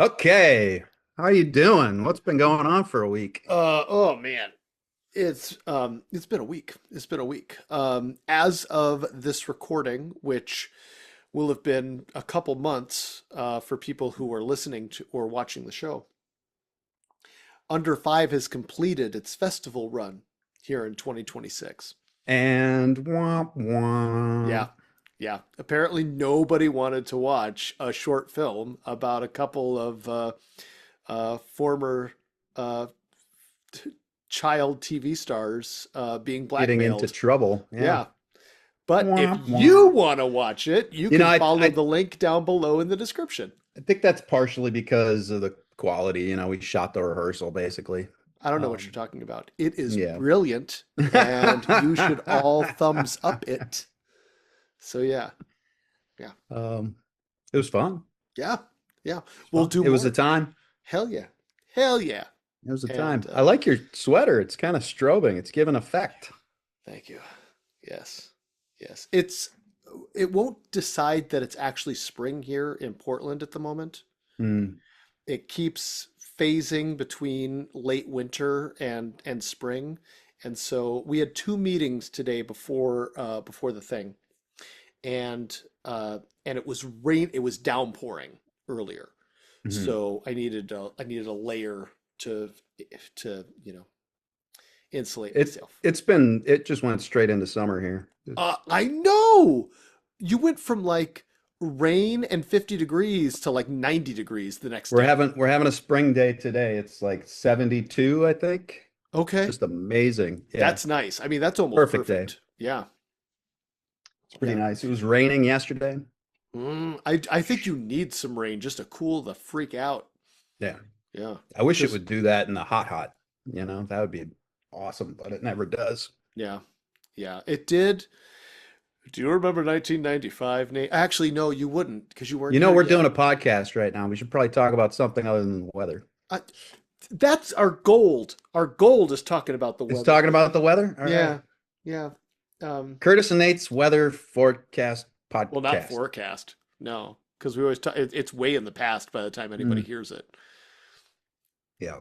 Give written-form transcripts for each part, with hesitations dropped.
Okay. How you doing? What's been going on for a week? Oh man. It's been a week. It's been a week. As of this recording, which will have been a couple months for people who are listening to or watching the show, Under Five has completed its festival run here in 2026. And womp Yeah. womp. Yeah. Apparently nobody wanted to watch a short film about a couple of former uh, child TV stars being Getting into blackmailed. trouble. Yeah. Yeah. But if Womp you womp. want to watch it, you You know, can I, follow I the link down below in the description. I think that's partially because of the quality. We shot the rehearsal basically. I don't know what you're Um, talking about. It is yeah. brilliant, and you should all thumbs up it. So yeah, yeah, Um, it was fun. yeah, yeah. It was We'll fun. do It was a more. time. Hell yeah, hell yeah. It was a And time. I like your sweater. It's kind of strobing. It's giving effect. thank you. Yes, yes. It won't decide that it's actually spring here in Portland at the moment. Hmm. It keeps phasing between late winter and spring. And so we had two meetings today before the thing, and and it was downpouring earlier, Mhm. so I needed a layer to insulate It myself. it just went straight into summer here. I know you went from like rain and 50 degrees to like 90 degrees the next day. We're having a spring day today. It's like 72, I think. Okay. Just amazing. Yeah. That's nice. I mean, that's almost Perfect day. perfect. Yeah. It's pretty Yeah. nice. It was raining yesterday. I think you need some rain just to cool the freak out. Yeah. Yeah. I wish it Because, would do that in the hot. That would be awesome, but it never does. yeah. Yeah. It did. Do you remember 1995, Nate? Actually, no, you wouldn't because you weren't here We're yet. doing a podcast right now. We should probably talk about something other than the weather. I, that's our gold. Our gold is talking about the It's weather. talking about the weather? All right. Yeah. Yeah. Um, Curtis and Nate's weather forecast well, not podcast. forecast. No, because we always talk, it's way in the past by the time anybody Mm, hears it. yeah.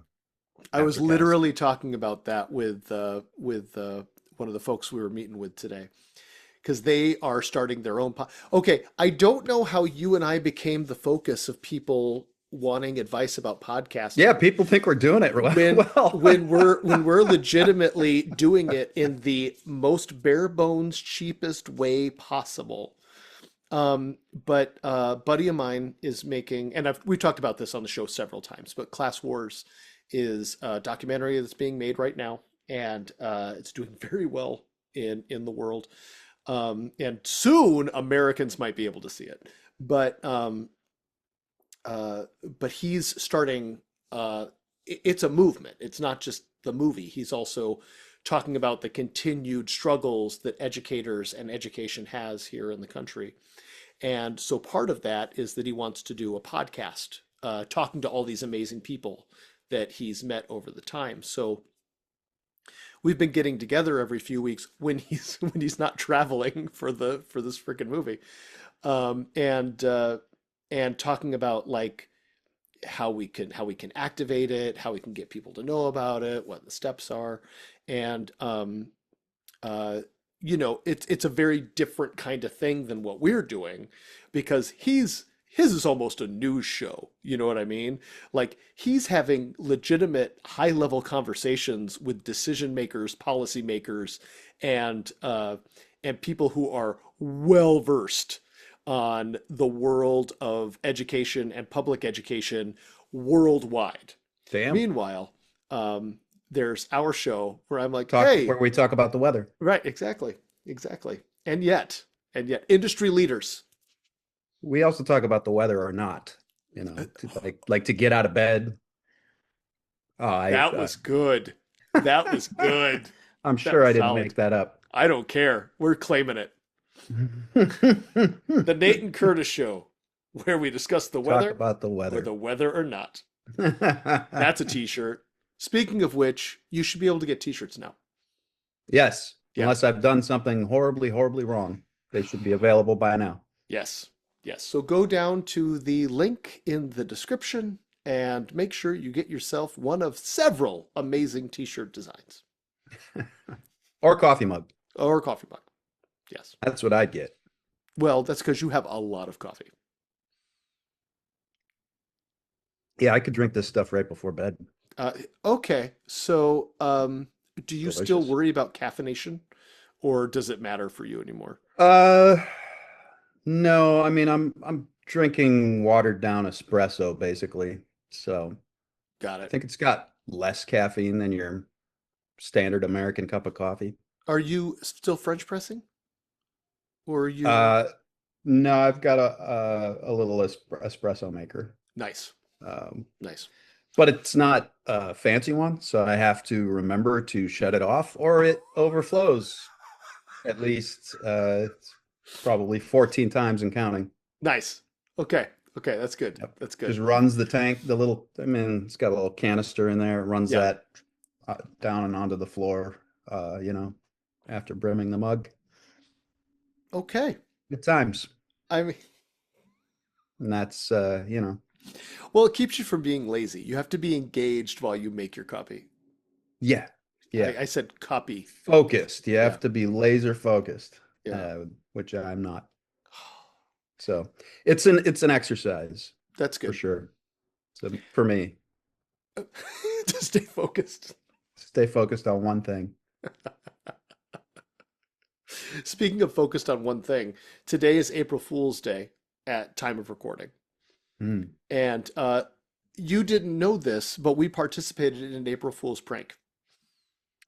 I was Aftercast. literally talking about that with one of the folks we were meeting with today because they are starting their own Okay, I don't know how you and I became the focus of people wanting advice about Yeah, podcasting people think we're doing it when well. when we're legitimately doing it in the most bare bones, cheapest way possible. But a buddy of mine is making, and we've talked about this on the show several times, but Class Wars is a documentary that's being made right now, and it's doing very well in the world. And soon Americans might be able to see it. But but he's starting. It's a movement. It's not just the movie. He's also talking about the continued struggles that educators and education has here in the country. And so part of that is that he wants to do a podcast, talking to all these amazing people that he's met over the time. So we've been getting together every few weeks when he's when he's not traveling for this freaking movie, um, and uh, and talking about like how we can activate it, how we can get people to know about it, what the steps are, and uh, it's a very different kind of thing than what we're doing because his is almost a news show. You know what I mean? Like he's having legitimate high level conversations with decision makers, policy makers, and people who are well versed on the world of education and public education worldwide. Damn. Meanwhile, there's our show where I'm like, Talk hey, where we talk about the weather. right, exactly, exactly. And yet, industry leaders. We also talk about the weather or not, like to get out of bed. Oh, That was good. That was good. I'm That sure was I didn't solid. make that up. I don't care. We're claiming it. The Nate and Curtis show, where we discuss the Talk weather about the or weather. the weather or not. That's a t-shirt. Speaking of which, you should be able to get t-shirts now. Yes, Yeah. unless I've done something horribly, horribly wrong. They should be available by now. Yes. Yes. So go down to the link in the description and make sure you get yourself one of several amazing t-shirt designs Or coffee mug. or coffee mug. Yes. That's what I'd get. Well, that's because you have a lot of coffee. Yeah, I could drink this stuff right before bed. Uh, okay, so do you still Delicious. worry about caffeination, or does it matter for you anymore? Uh, no, I mean I'm drinking watered down espresso basically. So Got I it. think it's got less caffeine than your standard American cup of coffee. Are you still French pressing, or are you Uh, no, I've got a little espresso maker. nice, Um, nice? but it's not a fancy one, so I have to remember to shut it off or it overflows at least probably 14 times and counting. Nice. Okay, okay, that's good. Yep. That's good. Just runs the tank, the little, I mean, it's got a little canister in there, runs Yeah. that down and onto the floor, you know, after brimming the mug. Okay. Good times. I mean, And that's, well, it keeps you from being lazy. You have to be engaged while you make your copy. yeah, yeah. I said copy. Focused. You Yeah, have to be laser focused, yeah. which I'm not. So it's an exercise That's for good. sure. So for me, To stay focused. stay focused on one thing. Speaking of focused on one thing, today is April Fool's Day at time of recording. Hmm. And you didn't know this, but we participated in an April Fool's prank.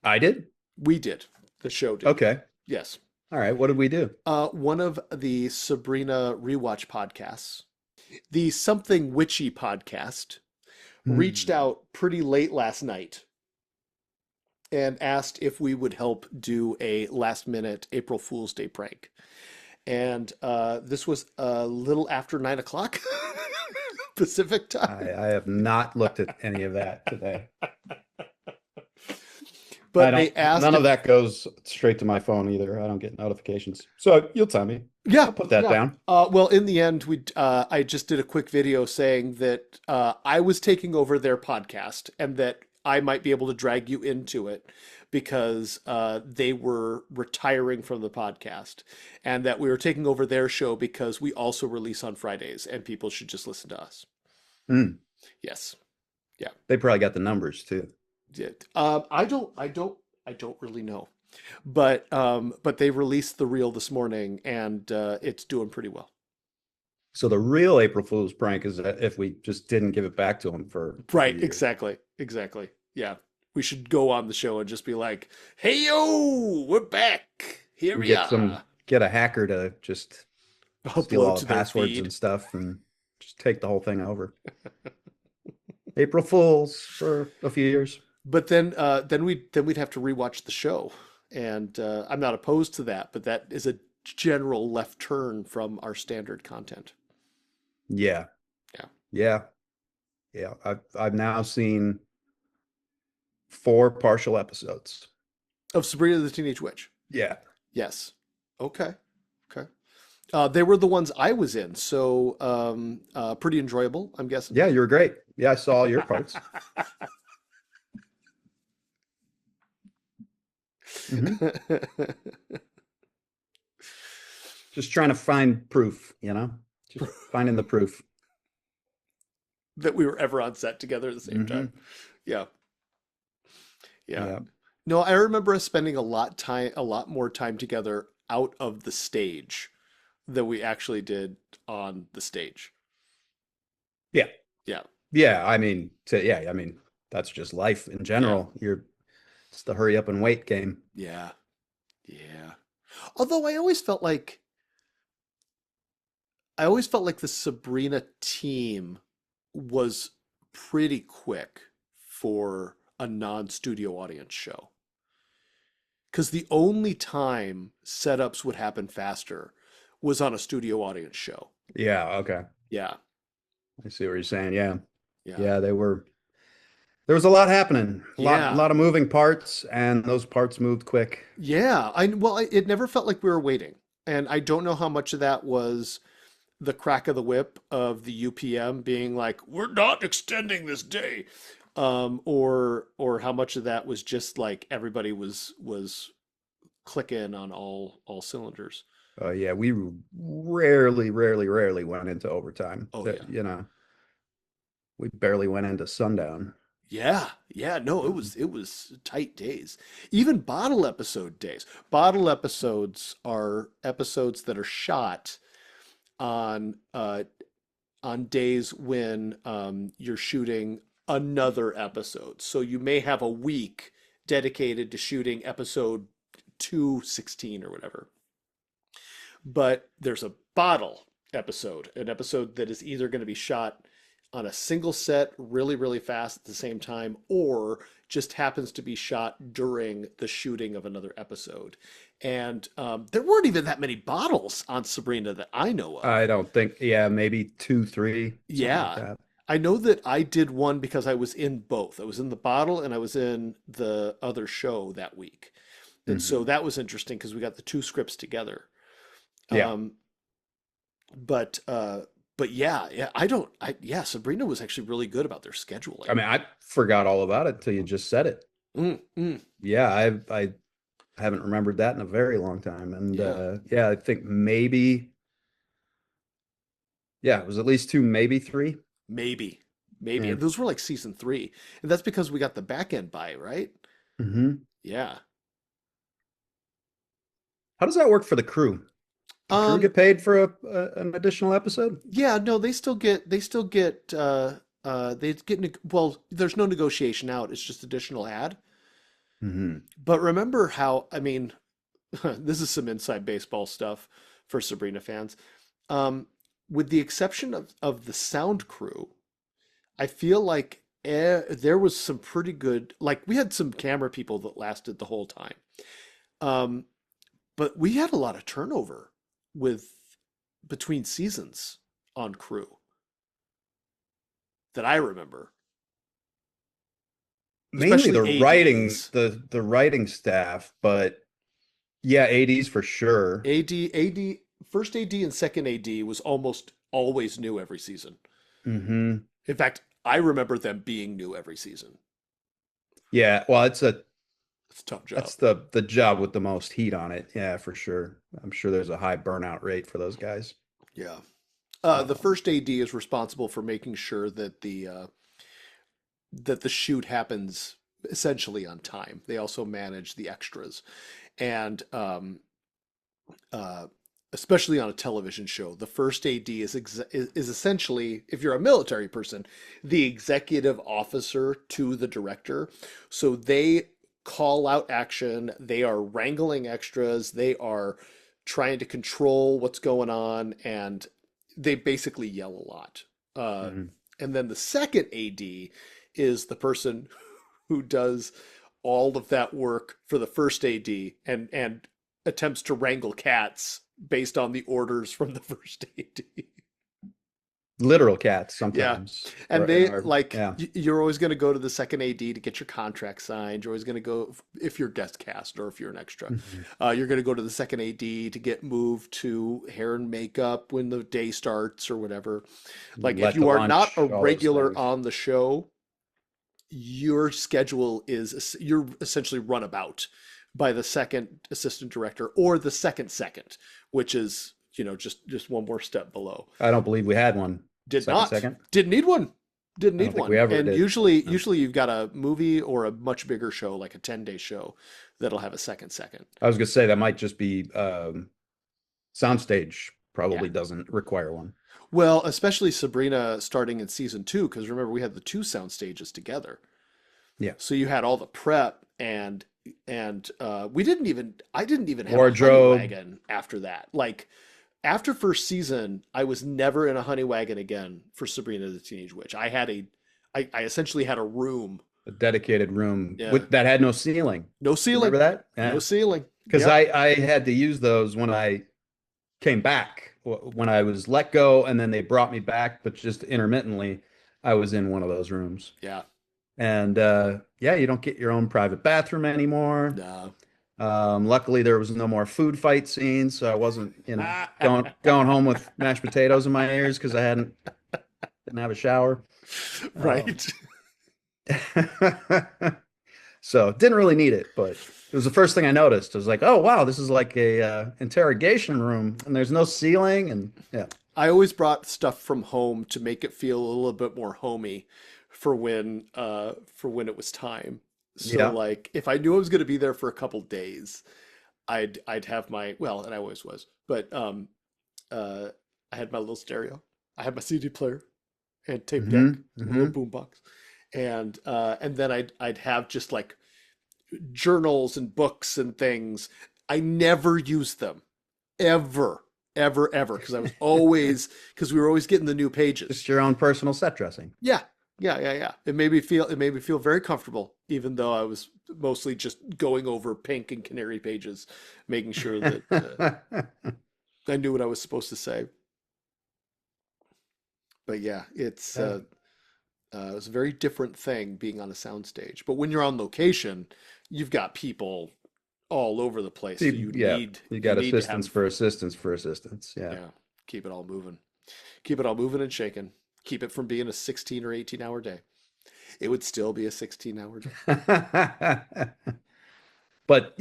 I did? We did. The show did. Okay. Yes. All right. What did we do? One of the Sabrina rewatch podcasts, the Something Witchy podcast, reached Hmm. out pretty late last night and asked if we would help do a last minute April Fool's Day prank. And this was a little after 9 o'clock Pacific time. I have not looked at any of that today. I But don't, they asked none of if, that goes straight to my phone either. I don't get notifications. So you'll tell me. yeah, I'll put that yeah. down. Well, in the end, I just did a quick video saying that I was taking over their podcast and that I might be able to drag you into it because they were retiring from the podcast and that we were taking over their show because we also release on Fridays and people should just listen to us. Hmm. Yes. Yeah. They probably got the numbers too. Yeah. I don't really know, but they released the reel this morning, and it's doing pretty well. So the real April Fool's prank is that if we just didn't give it back to them for a few Right, years. exactly, exactly. Yeah, we should go on the show and just be like, "Hey yo, we're back. Here We we get are." a hacker to just steal Upload all to the their passwords feed. and stuff and just take the whole thing over. April Fools for a few years. But then we'd have to rewatch the show, and I'm not opposed to that. But that is a general left turn from our standard content. Yeah. Yeah. Yeah. Yeah. I've now seen 4 partial episodes. Of Sabrina the Teenage Witch. Yeah. Yes. Okay. Okay. They were the ones I was in, so pretty enjoyable, I'm guessing. Yeah, you were great. Yeah, I saw all your parts. Hmm. Just trying to find proof, just finding the proof. That we were ever on set together at the same time. Hmm. Yeah. Yeah. Yeah. No, I remember us spending a lot more time together out of the stage than we actually did on the stage. Yeah. Yeah. Yeah. I mean, that's just life in Yeah. general. It's the hurry up and wait game. Yeah. Yeah. Although I always felt like the Sabrina team was pretty quick for a non-studio audience show. Because the only time setups would happen faster was on a studio audience show. Yeah. Okay. Yeah, I see what you're saying. Yeah. yeah, Yeah. There was a lot happening, yeah, lot of moving parts, and those parts moved quick. yeah. It never felt like we were waiting, and I don't know how much of that was the crack of the whip of the UPM being like, "We're not extending this day," or how much of that was just like everybody was clicking on all cylinders. Yeah, we rarely went into overtime. Oh That, yeah. we barely went into sundown. Yeah, yeah, no, it Um, was tight days. Even bottle episode days. Bottle episodes are episodes that are shot on days when you're shooting another episode. So you may have a week dedicated to shooting episode 216 or whatever. But there's a bottle episode, an episode that is either going to be shot on a single set really, really fast at the same time, or just happens to be shot during the shooting of another episode. And there weren't even that many bottles on Sabrina that I know I of. don't think, yeah, maybe two, three, something like Yeah. that. I know that I did one because I was in both. I was in the bottle and I was in the other show that week. And so Hmm. that was interesting because we got the two scripts together. Yeah. Um, but uh, but yeah, yeah, Sabrina was actually really good about their I scheduling. mean, I forgot all about it until you just said it. Mm, mm, Yeah, I haven't remembered that in a very long time. And yeah, yeah, I think maybe, yeah, it was at least two, maybe three. maybe, maybe. Yeah. And those were like season three, and that's because we got the back end buy, right? Hmm. Yeah. How does that work for the crew? The crew Um, get paid for an additional episode? yeah, no, they get well, there's no negotiation out. It's just additional ad. Hmm. But remember how, I mean, this is some inside baseball stuff for Sabrina fans. Um, with the exception of the sound crew, I feel like there was some pretty good, like we had some camera people that lasted the whole time. Um, but we had a lot of turnover with between seasons on crew that I remember, Mainly especially the writing, ADs. the writing staff, but yeah, ADs for sure. AD, first AD and second AD was almost always new every season. Hmm. In fact, I remember them being new every season. Yeah, well, It's a tough job. that's the job with the most heat on it. Yeah, for sure. I'm sure there's a high burnout rate for those guys. Yeah. The Um, first AD is responsible for making sure that the shoot happens essentially on time. They also manage the extras, and uh, especially on a television show, the first AD is essentially, if you're a military person, the executive officer to the director. So they call out action. They are wrangling extras. They are trying to control what's going on, and they basically yell a lot. Uh, mhm. and then the second AD is the person who does all of that work for the first AD and attempts to wrangle cats based on the orders from the first AD. Literal cats Yeah. sometimes. And In they our, like yeah. you're always going to go to the second AD to get your contract signed. You're always going to go if you're guest cast or if you're an extra. Mhm. You're going to go to the second AD to get moved to hair and makeup when the day starts or whatever. Like if Let to you are not a lunch, all those regular things. on the show, your schedule is you're essentially run about by the second assistant director or the second, which is, just one more step below. I don't believe we had one. Did Second, not. second. Didn't need one. Didn't I need don't think we one. ever And did. usually No. usually you've got a movie or a much bigger show, like a 10-day show, that'll have a second. I was gonna say that might just be soundstage Yeah. probably doesn't require one. Well, especially Sabrina starting in season two, because remember we had the two sound stages together. Yeah. So you had all the prep and we didn't even I didn't even have a honey Wardrobe. wagon after that. Like after first season, I was never in a honey wagon again for Sabrina the Teenage Witch. I essentially had a room. A dedicated room Yeah. with that had no ceiling. No You ceiling. remember that? No Yeah. ceiling. Because Yep. I had to use those when I came back, when I was let go, and then they brought me back, but just intermittently, I was in one of those rooms. Yeah. And yeah, you don't get your own private bathroom anymore. No. Luckily, there was no more food fight scenes, so I wasn't, going home with mashed potatoes in my ears because I didn't have a shower. Um, Right. so didn't really need it, but it was the first thing I noticed. I was like, oh wow, this is like a interrogation room, and there's no ceiling, and yeah, I always brought stuff from home to make it feel a little bit more homey for when it was time. So yeah. like if I knew I was going to be there for a couple days, I'd have my well, and I always was, but uh I had my little stereo. I had my CD player and tape deck, Hmm. a little Hmm. boombox. And then I'd have just like journals and books and things. I never used them ever, ever, because I was always because we were always getting the new Just pages. your own personal set dressing. Yeah, yeah. It made me feel very comfortable, even though I was mostly just going over pink and canary pages, making sure that I knew what I was supposed to say. But yeah, Yeah. it's a very different thing being on a soundstage. But when you're on location, you've got people all over the place, so you Yeah, need you you got need to assistance have for assistance for assistance. Yeah. yeah, keep it all moving. Keep it all moving and shaking. Keep it from being a 16 or 18-hour day. It would still be a 16-hour day. But,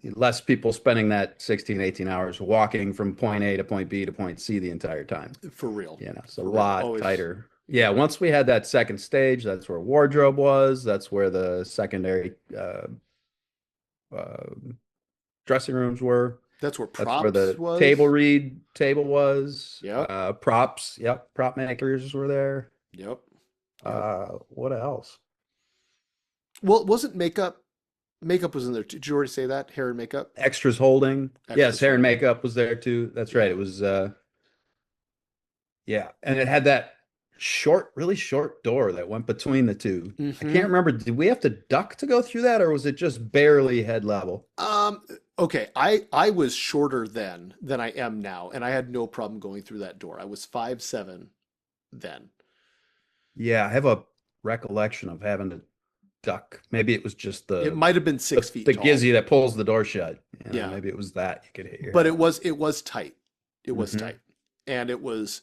less people spending that 16, 18 hours walking from point A to point B to point C the entire time. For real. It's a For real. lot Always. tighter. Yeah, Yeah. once we had that second stage, that's where wardrobe was. That's where the secondary uh, dressing rooms were. That's where That's where props the table was. read table was. Yep. Props. Yep, prop makers were there. Yep. Yep. What else? Well, it wasn't makeup. Makeup was in there too. Did you already say that? Hair and makeup? Extras holding. Yes, Extras hair and holding. makeup was there too. That's right. Yeah. It was yeah, and it had that really short door that went between the two. I can't Mm-hmm. remember. Did we have to duck to go through that, or was it just barely head level? Um, okay, I was shorter then than I am now, and I had no problem going through that door. I was 5'7" then. Yeah, I have a recollection of having to duck. Maybe it was just It the might have been the, 6 feet the tall. gizzy that pulls the door shut. Yeah, Maybe it was that you could hit your but head. it was tight. It was Hmm. tight, and it was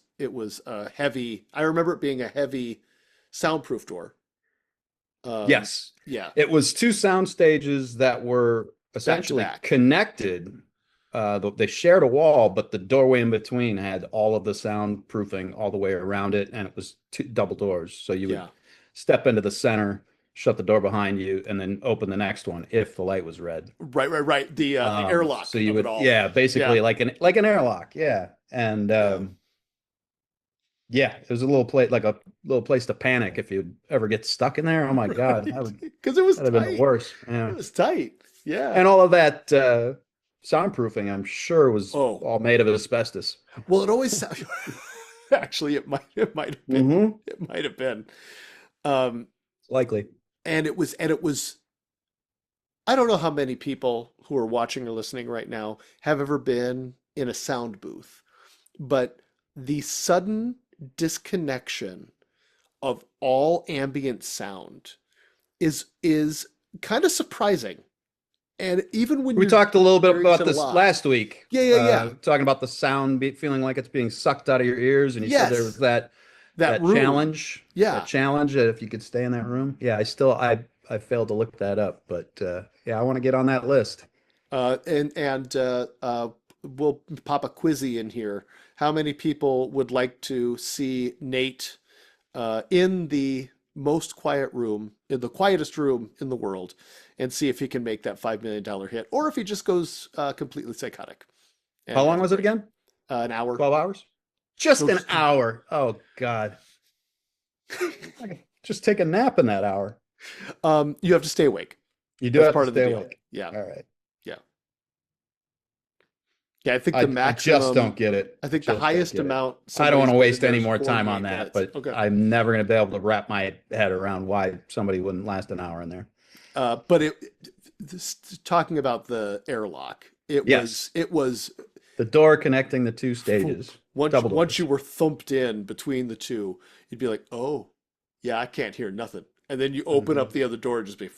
a heavy. I remember it being a heavy, soundproof door. Um, Yes. yeah, It was two sound stages that were back to essentially back. connected. They shared a wall, but the doorway in between had all of the soundproofing all the way around it, and it was two double doors. So you would Yeah, step into the center, shut the door behind you, and then open the next one if the light was red. right. The So airlock you of it would, all. yeah, Yeah, basically like an airlock, yeah. And yeah. yeah, it was a little place like a little place to panic if you ever get stuck in there. Oh my God, Right. Because it was that'd have been the tight. worst. It Yeah. was tight. Yeah. And all of that soundproofing, I'm sure, was Oh, all made of asbestos. well, it always sound actually it might have been. Mm-hmm. It might have been. Um, Likely. and it was I don't know how many people who are watching or listening right now have ever been in a sound booth, but the sudden disconnection of all ambient sound is kind of surprising. And even when We you're talked a little bit experiencing about it a this lot. last week, Yeah, yeah, yeah. talking about the sound feeling like it's being sucked out of your ears, and you said there was Yes, that that that room. challenge, Yeah. that if you could stay in that room. Yeah, I failed to look that up, but yeah, I want to get on that list. And we'll pop a quizzy in here. How many people would like to see Nate in the most quiet room, in the quietest room in the world, and see if he can make that $5 million hit, or if he just goes completely psychotic How and long has a was it break? again? An hour. 12 hours? Just No, an just hour. Oh God. I could just take a nap in that hour. you have to stay awake. You do That's have to part of the stay deal. awake. Yeah, All right. yeah, yeah. I think the I just don't maximum, get it. I think the Just don't highest get it. amount I don't want somebody's to been in waste there any is more time on 48 that, minutes. but Okay. I'm never going to be able to wrap my head around why somebody wouldn't last an hour in there. But talking about the airlock, it Yes. was it was The door connecting the two stages, once double once you doors. were thumped in between the two, you'd be like, oh, yeah, I can't hear nothing. And then you open up Hmm. the other door and just be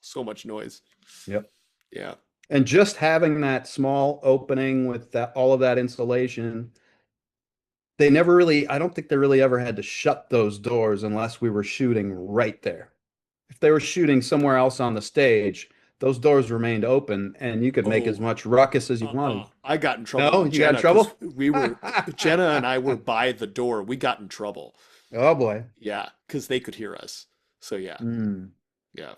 so much noise. Yep. Yeah. And just having that small opening with that all of that insulation, they never really, I don't think they really ever had to shut those doors unless we were shooting right there. If they were shooting somewhere else on the stage, those doors remained open and you could make as Oh, much ruckus as you wanted. I got in trouble No, with you got in Jenna because trouble? Jenna and I were by the door. We got in trouble. Oh boy. Yeah, because they could hear us. So yeah, Hmm. yeah,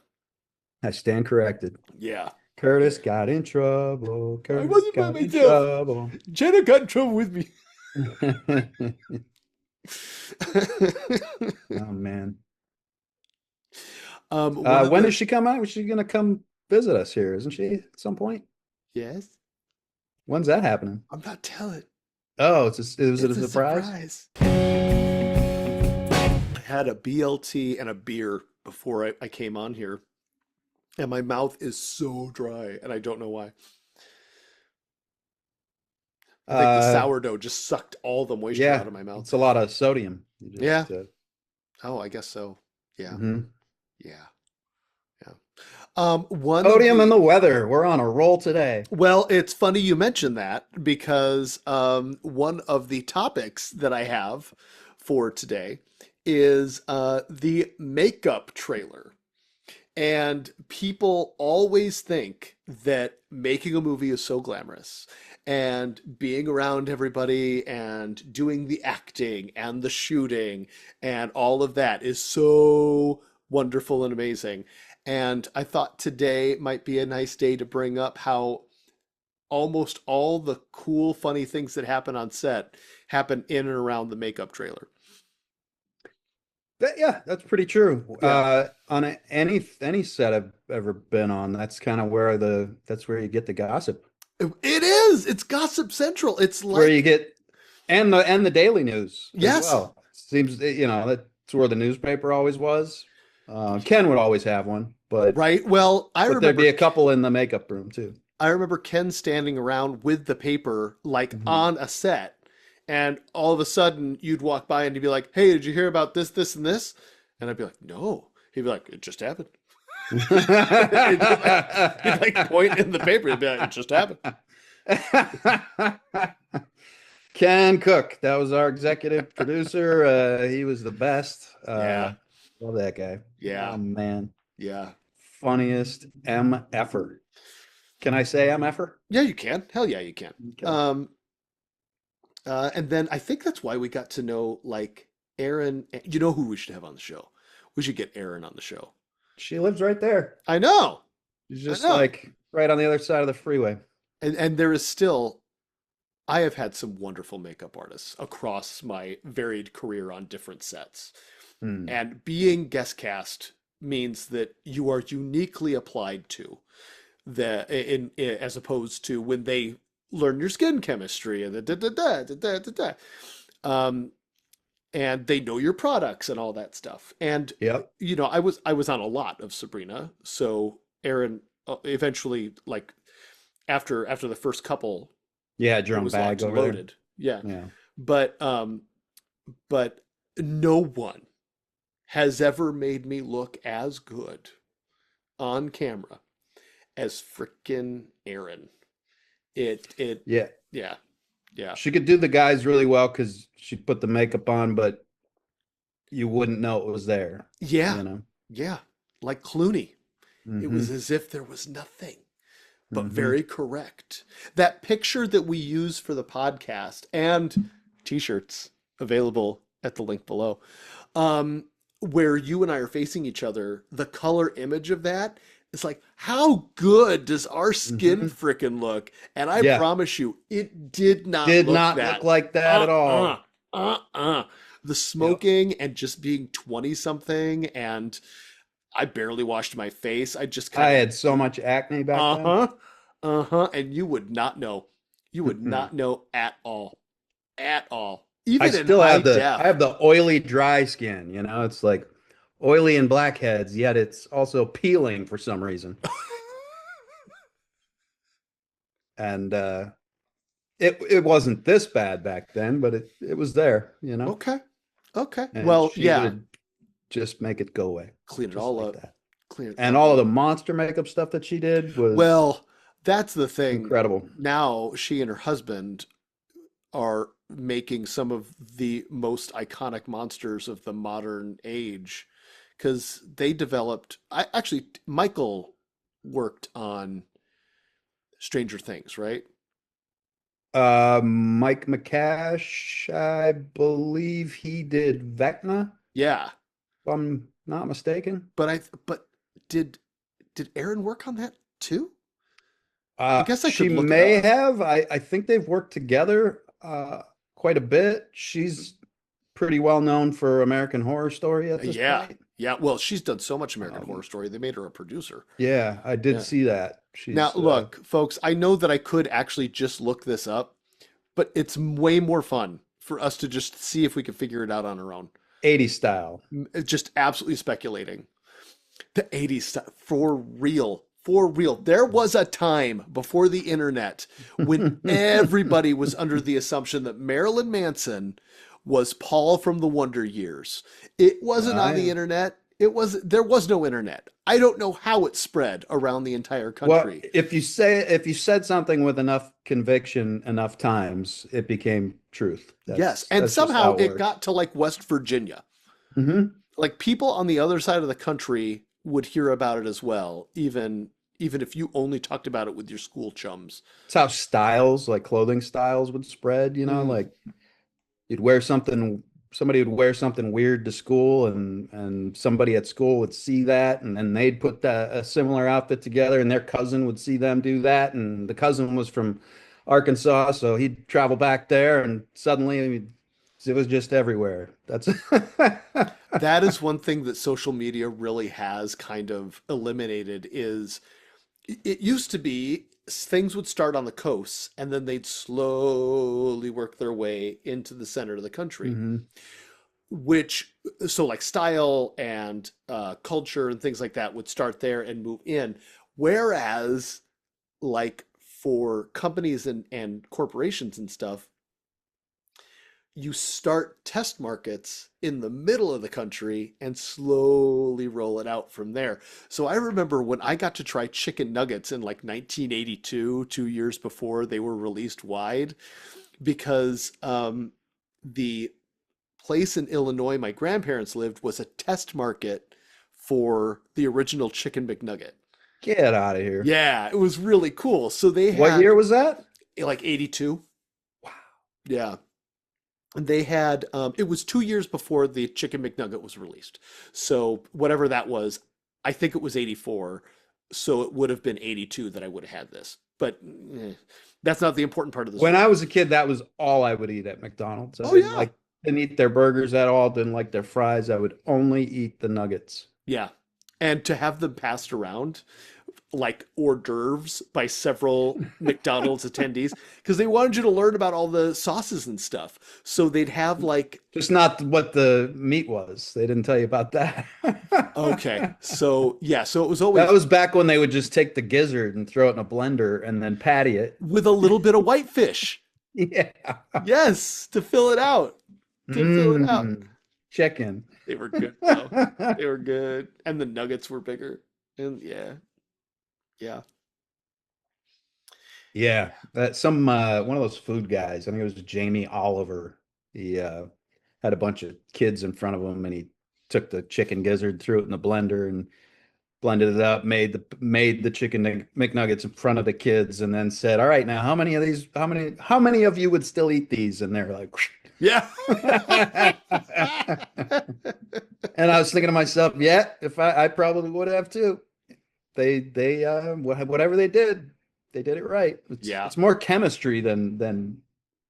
I stand corrected. yeah. Curtis got in trouble. I Curtis wasn't by got in myself. trouble. Jenna got in trouble with me. Oh man. One of When does the she come out? She's gonna come visit us here, isn't she? At some point? yes, When's that happening? I'm not telling. Oh, was it a It's a surprise? surprise. I had a BLT and a beer before I came on here, and my mouth is so dry, and I don't know why. I think the Uh, sourdough just sucked all the moisture out yeah, of my mouth. it's a lot of sodium. You Yeah. just Oh, I guess so. Yeah. mhm. Yeah. Yeah. One of Sodium and the the weather. We're on a roll today. Well, it's funny you mentioned that because one of the topics that I have for today is the makeup trailer. And people always think that making a movie is so glamorous and being around everybody and doing the acting and the shooting and all of that is so wonderful and amazing. And I thought today might be a nice day to bring up how almost all the cool, funny things that happen on set happen in and around the makeup trailer. Yeah, that's pretty true. Yeah. On any set I've ever been on, that's where you get the gossip. It is. It's Gossip Central. It's It's where you like, get and the daily news as yes, well. Seems that's where the newspaper always was. Ken would always have one, right? Well, but there'd be a couple in the makeup room too. I remember Ken standing around with the paper, like Mhm. on a set, and all of a sudden you'd walk by and he'd be like, "Hey, did you hear about this, this, and this?" And I'd be like, "No." He'd be like, "It just happened." He'd like point in the paper. He'd be like, "It just happened." Ken Cook, that was our executive producer. He was the best. Yeah, Love that guy. yeah, Oh man, yeah, funniest MFer. Can I say MFer? yeah. You can. Hell yeah, you can. Okay. Um, and then I think that's why we got to know like Erin. You know who we should have on the show? We should get Erin on the show. She lives right there. I know. She's I just know. like right on the other side of the freeway. And there is still I have had some wonderful makeup artists across my varied career on different sets. Hmm. And being guest cast means that you are uniquely applied to in as opposed to when they learn your skin chemistry and the da da da da da da da. Um, and they know your products and all that stuff. And Yep. I was on a lot of Sabrina, so Erin eventually like after the first couple Yeah, it drum was bag locked and over there. loaded. Yeah. Yeah. But no one has ever made me look as good on camera as frickin' Erin. It Yeah. yeah. Yeah. She could do the guys really well because she put the makeup on, but you wouldn't know it was there, Yeah. you know? Yeah. Like Clooney. It was Hmm. as if there was nothing, but Hmm. very correct. That picture that we use for the podcast and t-shirts available at the link below, where you and I are facing each other, the color image of that is like, how good does our skin Hmm. frickin' look? And I Yeah. promise you, it did not Did look not look that. like that at Uh-uh. all. Uh-uh. The Yep. smoking and just being 20 something, and I barely washed my face. I just I kind of had so much acne back then. uh-huh. Uh-huh. And you would not know. You would not know at all. At all. I Even in still high have I def. have the oily dry skin, you know, it's like oily and blackheads, yet it's also peeling for some reason. And it wasn't this bad back then, but it was there, you know. Okay. Okay. And Well, she yeah. would just make it go away Clean it just all like up. that. clear. And all of the monster makeup stuff that she did was Well, that's the thing. incredible. Now she and her husband are making some of the most iconic monsters of the modern age because they developed. I actually Michael worked on Stranger Things, right? Mike McCash, I believe he did Vecna, Yeah, if I'm not mistaken. but did did Erin work on that too? I guess I She could look it may up. have. I think they've worked together quite a bit. She's pretty well known for American Horror Story at this Yeah, point. yeah. Well, she's done so much American Horror Um, Story. They made her a producer. yeah, I did Yeah. see that. Now, She's look, folks, I know that I could actually just look this up, but it's way more fun for us to just see if we can figure it out on our own. 80s style. Just absolutely speculating. The 80s stuff, for real. For real. There was a time before the internet when everybody was under the assumption that Marilyn Manson was Paul from the Wonder Years. It wasn't on the Yeah. internet. There was no internet. I don't know how it spread around the entire Well, country. if you said something with enough conviction enough times, it became truth. Yes, and That's just somehow how it it works. got to like West Virginia. Hmm. Like people on the other side of the country would hear about it as well, even if you only talked about it with your school chums. It's how styles, like clothing styles, would spread, Mm. like you'd wear something, somebody would wear something weird to school, and somebody at school would see that, and then they'd put a similar outfit together, and their cousin would see them do that, and the cousin was from Arkansas, so he'd travel back there, and suddenly, I mean, it was just everywhere. That's That is one thing that social media really has kind of eliminated is it used to be things would start on the coasts and then they'd slowly work their way into the center of the country, hmm. which so like style and culture and things like that would start there and move in. Whereas like for companies and corporations and stuff, you start test markets in the middle of the country and slowly roll it out from there. So I remember when I got to try chicken nuggets in like 1982, 2 years before they were released wide, because the place in Illinois my grandparents lived was a test market for the original Chicken McNugget. Get out of here. Yeah, it was really cool. So they What year had was that? like 82. Wow. Yeah. And they had it was 2 years before the Chicken McNugget was released. So whatever that was, I think it was 84. So it would have been 82 that I would have had this. But that's not the important part of the When story. I was a kid, that was all I would eat at McDonald's. I Oh yeah. didn't eat their burgers at all, didn't like their fries. I would only eat the nuggets. Yeah. And to have them passed around like hors d'oeuvres by several McDonald's attendees because they wanted you to learn about all the sauces and stuff. So they'd have like, Just not what the meat was. They didn't tell you about that. okay, so yeah, so it was That always was back when they would just take the gizzard and throw it in a blender and then patty it. with a little bit of whitefish. Yeah. Yes, to fill it out. To fill it out. Mmm. Chicken. They were good though. They were good. And the nuggets were bigger. And yeah, yeah. Yeah. That some one of those food guys, I think it was Jamie Oliver. He had a bunch of kids in front of him and he took the chicken gizzard, threw it in the blender and blended it up, made the chicken McNuggets in front of the kids, and then said, "All right, now how many of these? How many of you would still eat these?" And they're like, Yeah. and I was thinking to myself, "Yeah, if I probably would have too." They whatever they did it right. Yeah. It's more chemistry than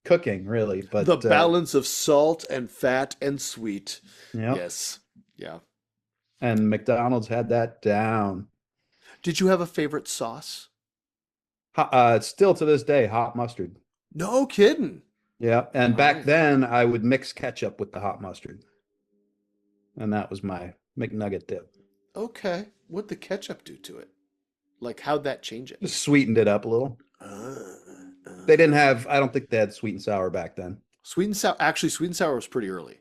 cooking, really. The But balance of salt and fat and sweet. yeah, Yes. Yeah. and McDonald's had that down. Did you have a favorite sauce? Still to this day, hot mustard. No kidding. Yeah, and back Nice. then I would mix ketchup with the hot mustard, and that was my McNugget dip. Okay. What'd the ketchup do to it? Like, how'd that change it? Just sweetened it up a little. Uh, They uh. didn't have, I don't think they had sweet and sour back then. Sweet and sour. Actually, sweet and sour was pretty early.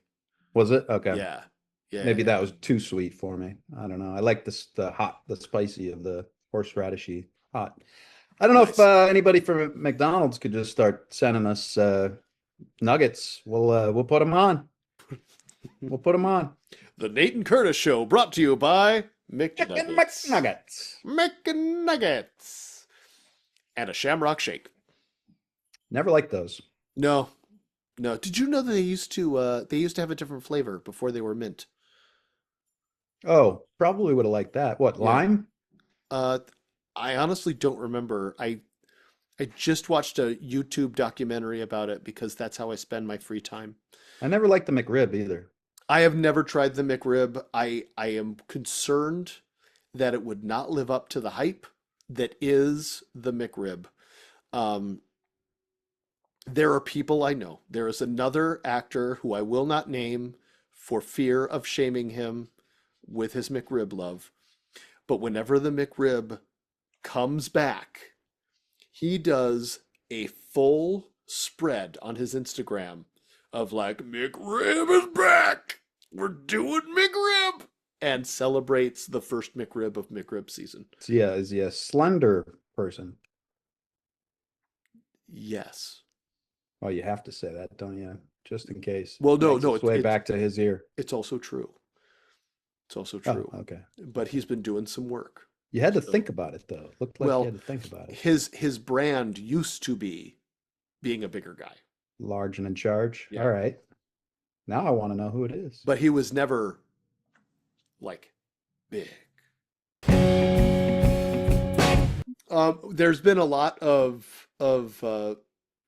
Was it? Okay. Yeah. Yeah, maybe that yeah. was too sweet for me. I don't know. I like this the hot, the spicy of the horseradishy hot. I don't know if Nice. anybody from McDonald's could just start sending us nuggets. We'll put them on. We'll put them on. The Nate and Curtis Show, brought to you by Chicken McNuggets. McNuggets. McNuggets. And a Shamrock Shake. Never liked those. No, no. Did you know that they used to have a different flavor before they were mint? Oh, probably would have liked that. What, Yeah. lime? Uh, I honestly don't remember. I just watched a YouTube documentary about it because that's how I spend my free time. I never liked the McRib either. I have never tried the McRib. I am concerned that it would not live up to the hype that is the McRib. Um, there are people I know. There is another actor who I will not name for fear of shaming him with his McRib love. But whenever the McRib comes back, he does a full spread on his Instagram of like, McRib is back. We're doing McRib. And celebrates the first McRib of McRib season. So yeah, is he a slender person? Yes. Oh, you have to say that, don't you? Just in case. Well, no, Makes no, its way back to his ear. it's also true. It's also Oh, true. okay. But he's been doing some work. You had to think So, about it though. It looked like you well, had to think about it. his brand used to be being a bigger guy. Large and in charge. Yeah. All right. Now I want to know who it is. But he was never like big. There's been a lot of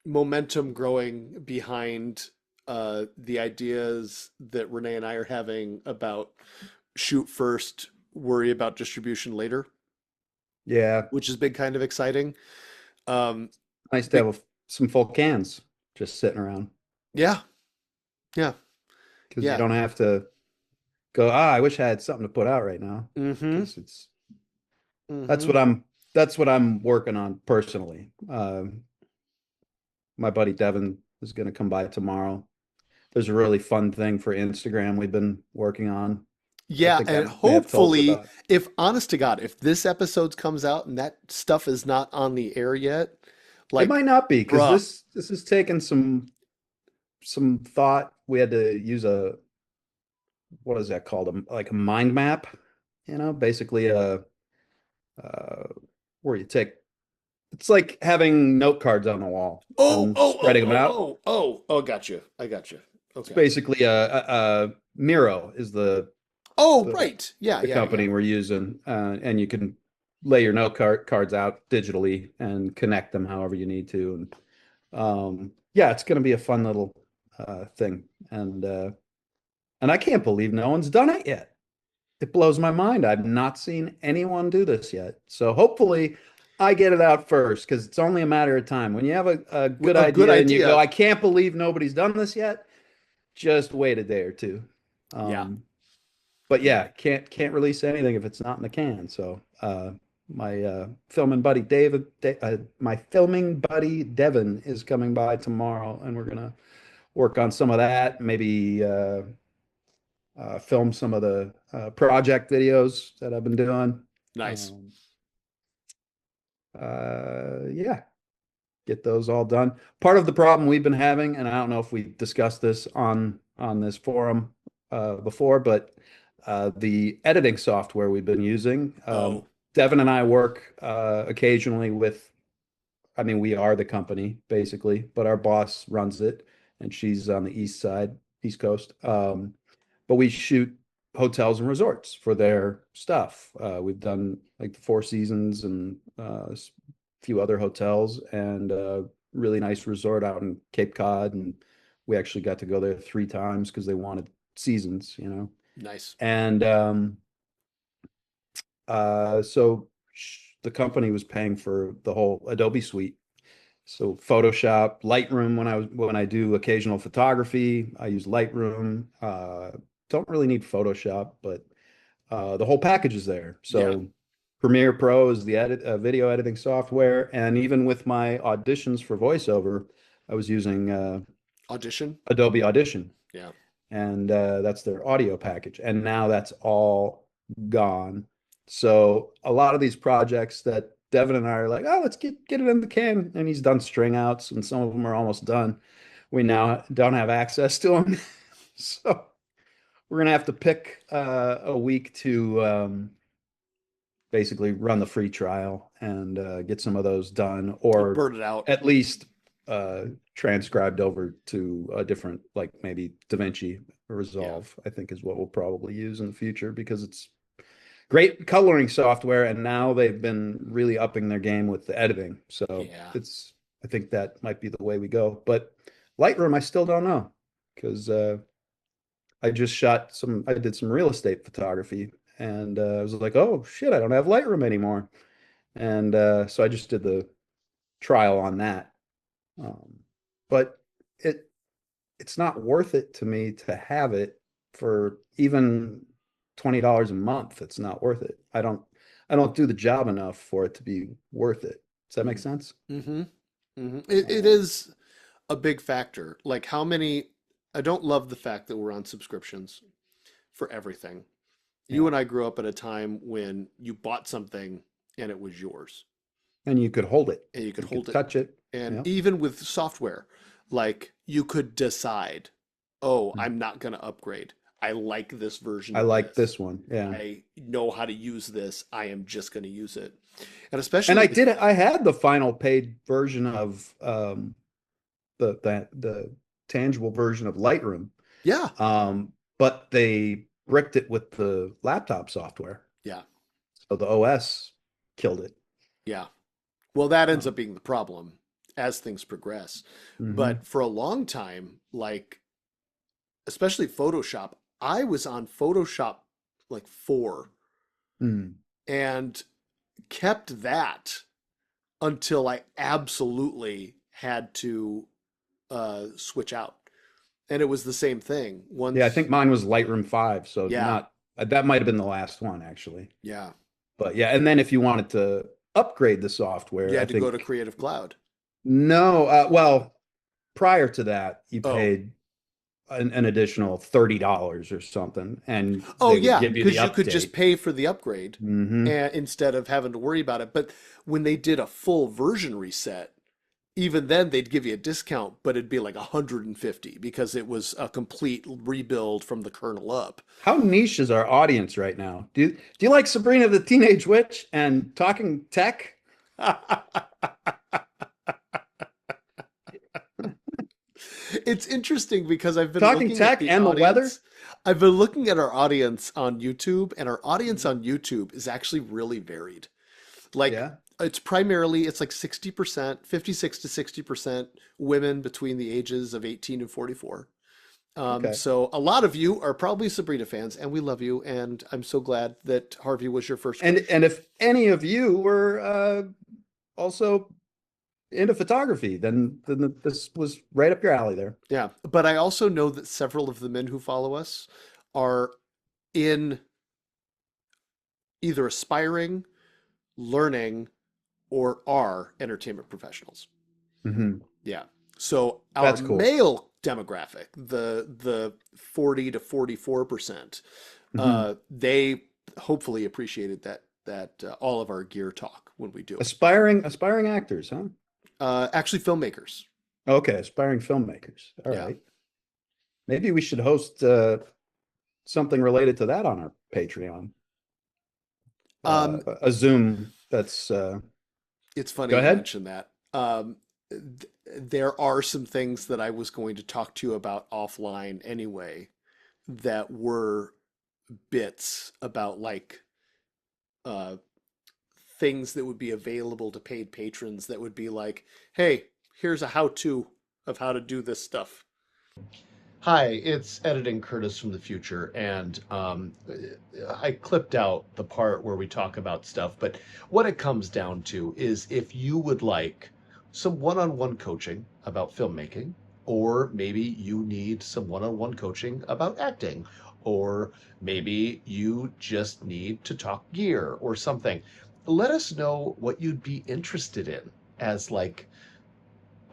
momentum growing behind the ideas that Renee and I are having about shoot first, worry about distribution later, Yeah, which has been kind of exciting. Um, nice to big, have some full cans just sitting around yeah, yeah, because you yeah. don't have to go, I wish I had something to put out right now. Mm-hmm. Because it's that's Mm-hmm. what I'm working on personally. My buddy Devin is going to come by tomorrow. There's a really fun thing for Instagram we've been working on. I Yeah, think I and may have told you hopefully, about. if honest to God, if this episode comes out and that stuff is not on the air yet, It like, might not be because bruh, this has taken some thought. We had to use a what is that called? Like a mind map, basically uh where you take it's like having note cards on the wall oh, and oh, oh, spreading them oh, out. oh, oh, oh, got you. I got you. It's Okay. basically a Miro is Oh, the right. Yeah, the yeah, yeah. company we're using, and you can lay your cards out digitally and connect them however you need to. And yeah, it's going to be a fun little thing, and I can't believe no one's done it yet. It blows my mind. I've not seen anyone do this yet. So hopefully I get it out first because it's only a matter of time. When you have a good A good idea and you go, idea. I can't believe nobody's done this yet, just wait a day or two. Yeah. Um, but Yeah. yeah, can't release anything if it's not in the can. So my filming buddy my filming buddy Devin is coming by tomorrow, and we're gonna work on some of that. Maybe film some of the project videos that I've been doing. Nice. Um, yeah, get those all done. Part of the problem we've been having, and I don't know if we discussed this on this forum before, but the editing software we've been using, Oh, Devin and I work occasionally with. I mean, we are the company basically, but our boss runs it, and she's on the east side, East Coast. But we shoot hotels and resorts for their stuff. We've done like the Four Seasons and a few other hotels and a really nice resort out in Cape Cod. And we actually got to go there 3 times because they wanted seasons. nice. And so the company was paying for the whole Adobe suite. So Photoshop, Lightroom when I do occasional photography, I use Lightroom. Don't really need Photoshop, but the whole package is there. Yeah. So Premiere Pro is the video editing software, and even with my auditions for voiceover, I was using Audition. Adobe Audition. Yeah. and that's their audio package. And now that's all gone. So a lot of these projects that Devin and I are like, oh, let's get it in the can, and he's done string outs, and some of them are almost done. We now don't have access to them, so we're gonna have to pick a week to basically run the free trial and get some of those done, or Burn it out. at least uh, transcribed over to a different, like maybe DaVinci Yeah. Resolve, I think is what we'll probably use in the future because it's great coloring software. And now they've been really upping their game with the editing. So Yeah. I think that might be the way we go. But Lightroom, I still don't know because I did some real estate photography and I was like, oh shit, I don't have Lightroom anymore. And so I just did the trial on that. Um, but it it's not worth it to me to have it for even $20 a month. It's not worth it. I don't do the job enough for it to be worth it. Does that make Mm. sense? Mm-hmm. Mm-hmm. It Um, is a big factor. Like how many, I don't love the fact that we're on subscriptions for everything. You yeah. and I grew up at a time when you bought something and it was yours And you could hold it. and you could You hold could it. touch it. And Yeah. even with software, like you could decide, oh, Mm. I'm not going to upgrade. I like this version I of like this. this one. Yeah. I know how to use this. I am just going to use it. And And especially with, I had the final paid version of the tangible version of Lightroom. yeah, But they bricked it with the laptop software. yeah, So the OS killed it. yeah. Well, that ends Um, up being the problem as things progress. mhm. But for a long time, like especially Photoshop, I was on Photoshop like 4 Mm. and kept that until I absolutely had to switch out. And it was the same thing. Yeah, I think Once, mine was Lightroom 5, so yeah, not that might have been the last one actually. yeah, But yeah, and then if you wanted to upgrade the you software, I had to go to think Creative Cloud. no, well, prior to that, you Oh, paid an additional $30 or something, and oh they would yeah, give you the because you could just update. pay for the upgrade Hmm. and instead of having to worry about it. But when they did a full version reset, even then they'd give you a discount, but it'd be like 150 because it was a complete rebuild from the kernel up. How niche is our audience right now? Do you like Sabrina the Teenage Witch and talking tech? It's interesting because I've been Talking looking at tech the and the weather? audience. I've been looking at our audience on YouTube, and our audience Mhm. on YouTube is actually really varied. Like Yeah. it's like 60%, 56 to 60% women between the ages of 18 and 44. Okay. So a lot of you are probably Sabrina fans, and we love you. And I'm so glad that Harvey was your first crush. And if any of you were also into photography, then this was right up your alley there. Yeah. But I also know that several of the men who follow us are in either aspiring, learning, or are entertainment professionals. Hmm. Yeah. So our That's cool. male demographic, the 40 to 44%, Hmm. they hopefully appreciated that all of our gear talk when we do it. Aspiring actors, huh? Actually, filmmakers. Okay, aspiring filmmakers. All Yeah. right. Maybe we should host something related to that on our Patreon. Um, A Zoom that's it's funny go you ahead. mentioned that. There are some things that I was going to talk to you about offline anyway that were bits about like uh, things that would be available to paid patrons that would be like, hey, here's a how-to of how to do this stuff. Hi, it's Editing Curtis from the future, and I clipped out the part where we talk about stuff, but what it comes down to is if you would like some one-on-one coaching about filmmaking, or maybe you need some one-on-one coaching about acting, or maybe you just need to talk gear or something, let us know what you'd be interested in as like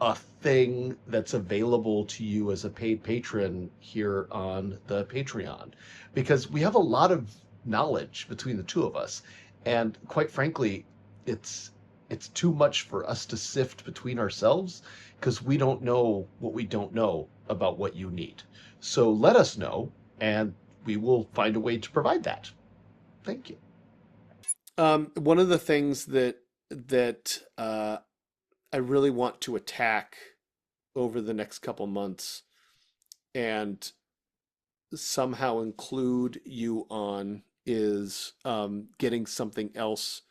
a thing that's available to you as a paid patron here on the Patreon, because we have a lot of knowledge between the two of us, and quite frankly, it's it's too much for us to sift between ourselves because we don't know what we don't know about what you need. So let us know, and we will find a way to provide that. Thank you. One of the things that I really want to attack over the next couple months and somehow include you on is getting something else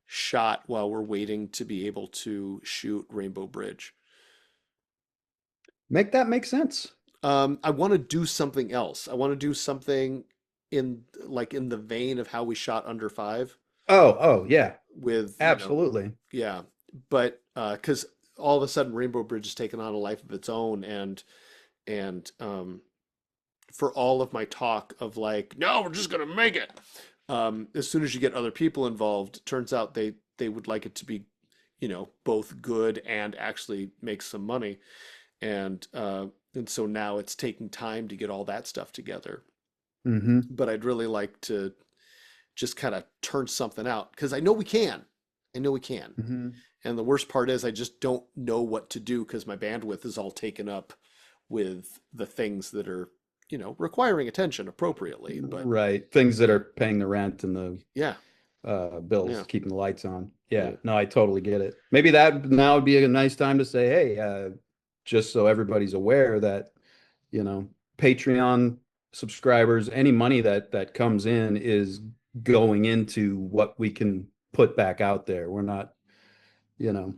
shot while we're waiting to be able to shoot Rainbow Bridge. Make that make sense. I want to do something else. I want to do something in like in the vein of how we shot Under Five Oh, yeah, with, absolutely. yeah, but because all of a sudden Rainbow Bridge has taken on a life of its own, and for all of my talk of like, no, we're just gonna make it. As soon as you get other people involved, it turns out they would like it to be, both good and actually make some money, and so now it's taking time to get all that stuff together. Hmm. But I'd really like to just kind of turn something out because I know we can. I know we can. Hmm. And the worst part is I just don't know what to do because my bandwidth is all taken up with the things that are, requiring attention appropriately. But Right. Things that yeah, are paying the rent and the yeah, bills, yeah, keeping the lights on. yeah. Yeah, no, I totally get it. Maybe that now would be a nice time to say, hey, just so everybody's aware that, you know, Patreon subscribers, any money that comes in is going into what we can put back out there. You know,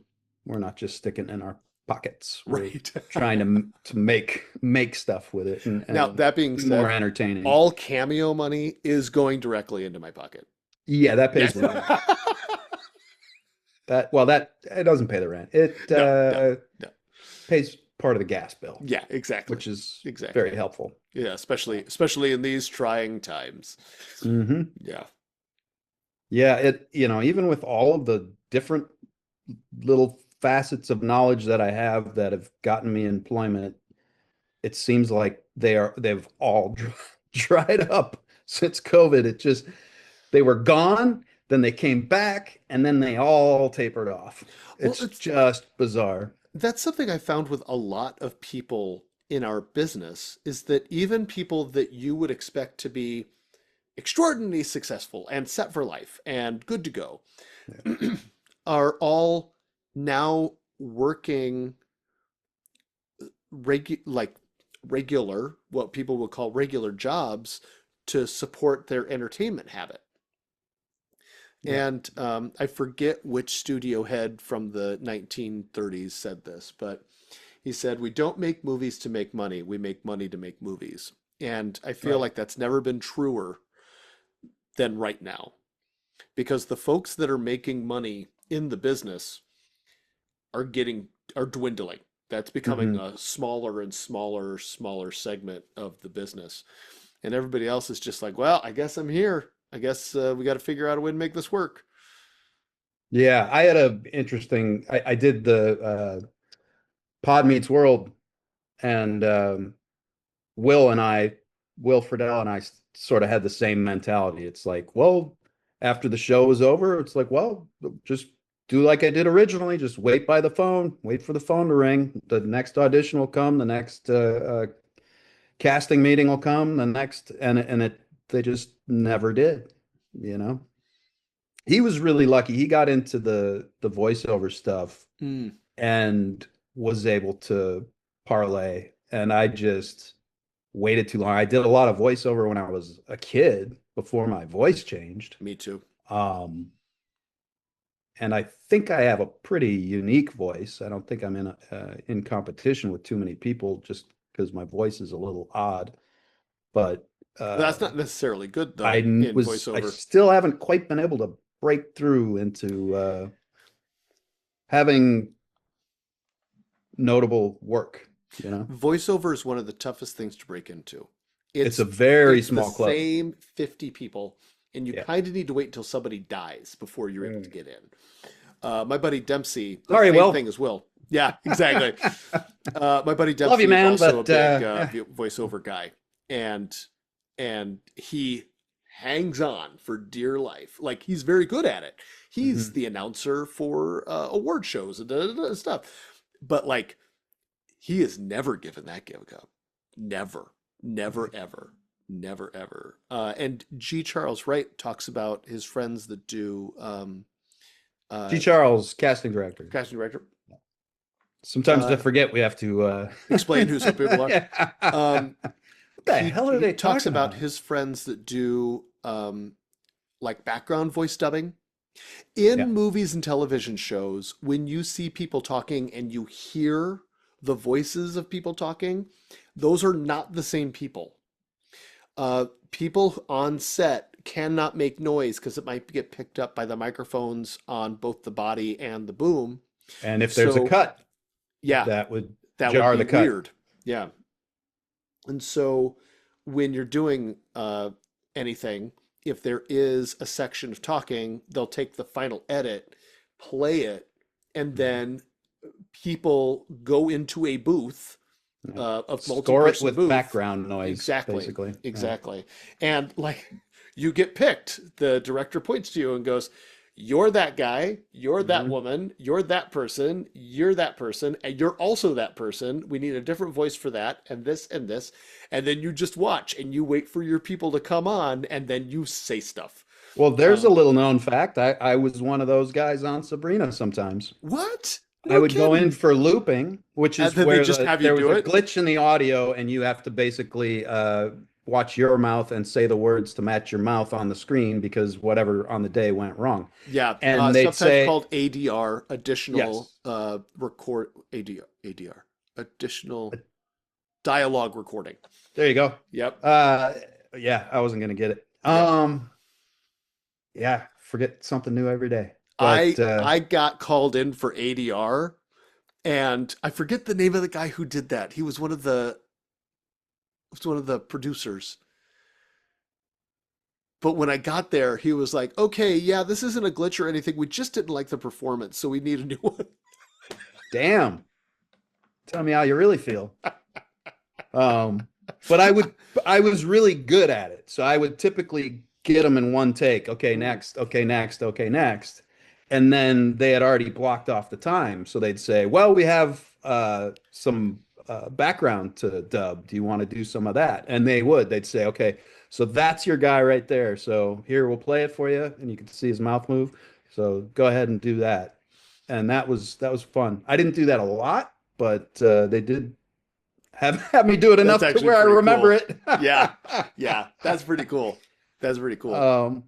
we're not just sticking it in our pockets. We're Right. trying to make stuff with it Now, and that being be more said, entertaining. all Cameo money is going directly into my pocket. Yeah, that pays Yes. the rent. That it doesn't pay the rent. It No, no, no. pays part of the gas bill, Yeah, exactly. which is Exactly. very helpful. Yeah, especially in these trying times. Hmm. Yeah. Yeah, even with all of the different little facets of knowledge that I have that have gotten me employment, it seems like they've all dried up since COVID. They were gone, then they came back, and then they all tapered off. Well, It's just bizarre. that's something I found with a lot of people in our business is that even people that you would expect to be extraordinarily successful and set for life and good to go Yeah. are all now working like regular, what people would call regular jobs to support their entertainment habit. Yeah. And I forget which studio head from the 1930s said this, but he said, "We don't make movies to make money, we make money to make movies." And I feel Right. like that's never been truer than right now because the folks that are making money in the business are dwindling. That's becoming Hmm. a smaller and smaller segment of the business. And everybody else is just like, well, I guess I'm here. I guess we got to figure out a way to make this work. Yeah, I had a interesting. I did the Pod Meets World, and Will Friedle and I sort of had the same mentality. It's like, well, after the show was over, it's like, well, just do like I did originally. Just wait by the phone, wait for the phone to ring. The next audition will come. The next casting meeting will come. The next, and they just never did. You know, he was really lucky. He got into the voiceover stuff Mm, and was able to parlay. And I just waited too long. I did a lot of voiceover when I was a kid before my voice changed. me too. Um, and I think I have a pretty unique voice. I don't think I'm in competition with too many people just because my voice is a little odd. But That's uh, not necessarily good though in I voiceover. still haven't quite been able to break through into having notable work, you know? Voiceover is one of the toughest things to break into. It's a It's very it's the small club. same 50 people, and you Yeah. kind of need to wait until somebody dies before you're able to Mm. get in. My buddy Dempsey, Sorry, same Will. thing as Will. Yeah, exactly. My buddy Love you, Dempsey is man, also a but big yeah. voiceover guy, and he hangs on for dear life. Like he's very good at it. He's Mhm. the announcer for award shows and stuff, but like he has never given that gig up. Never, never, ever, never, ever. And G. Charles Wright talks about his friends that do G. uh, Charles, casting director. casting director. Sometimes I Uh, forget we have to explain who some people are. yeah. Um, What the hell are he they talks talking about about? his friends that do like background voice dubbing Yeah. in movies and television shows. When you see people talking and you hear the voices of people talking, those are not the same people. People on set cannot make noise because it might get picked up by the microphones on both the body and the boom. And if there's a So, cut, yeah, that would that would jar be the cut. weird. Yeah. And so when you're doing anything, if there is a section of talking, they'll take the final edit, play it, and Mhm. then people go into a booth, Yeah. of Score it multi-person with booth. background noise, Exactly, basically. Yeah. exactly. And like you get picked, the director points to you and goes, "You're that guy, you're that Mhm. woman, you're that person, and you're also that person. We need a different voice for that, and this and this." And then you just watch and you wait for your people to come on, and then you say stuff. Well, there's a Um, little known fact. I was one of those guys on Sabrina sometimes. what? I No would go in kidding. for looping, which And is then they where just have you there was do a it. glitch in the audio, and you have to basically watch your mouth and say the words to match your mouth on the screen because whatever on the day went wrong. Yeah, And they'd sometimes say, called ADR, additional yes, record ADR, additional dialogue recording. there you go. Yep. Uh, yeah, I wasn't gonna get it. Yep. Yeah, forget something new every day. But I got called in for ADR and I forget the name of the guy who did that. He was one of the producers. But when I got there, he was like, "Okay, yeah, this isn't a glitch or anything. We just didn't like the performance, so we need a new one." damn, tell me how you really feel. Um, but I was really good at it. So I would typically get them in one take. Okay, Mm. next. Okay, next. Okay, next. And then they had already blocked off the time. So they'd say, well, we have some background to dub. Do you want to do some of that? And they would. They'd say, okay, so that's your guy right there. So here, we'll play it for you. And you can see his mouth move. So go ahead and do that. And that was fun. I didn't do that a lot, but they did have me do it That's enough to actually where I pretty remember cool. it. Yeah. Yeah, that's pretty cool. That's pretty cool. um,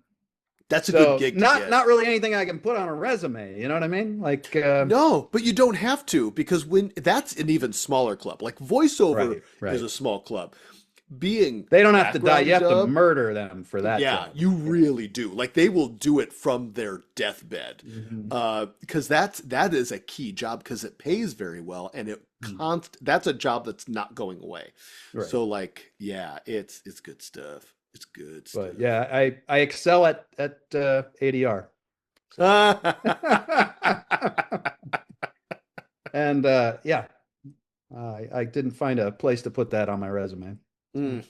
That's a good so gig to not get. not really anything I can put on a resume. You know what I mean? Like, No, but you don't have to because when that's an even smaller club. Like voiceover right, is right. a small club. Being They don't have to die. You background have to dub, murder them for that yeah, job. you Yeah. really do. Like they will do it from their deathbed. Mhm. Because that is a key job because it pays very well and Mhm. that's a job that's not going away. Right. So like, yeah, it's good stuff. It's good But stuff. yeah, I excel at ADR. So and yeah, I didn't find a place to put that on my resume. So. Mm.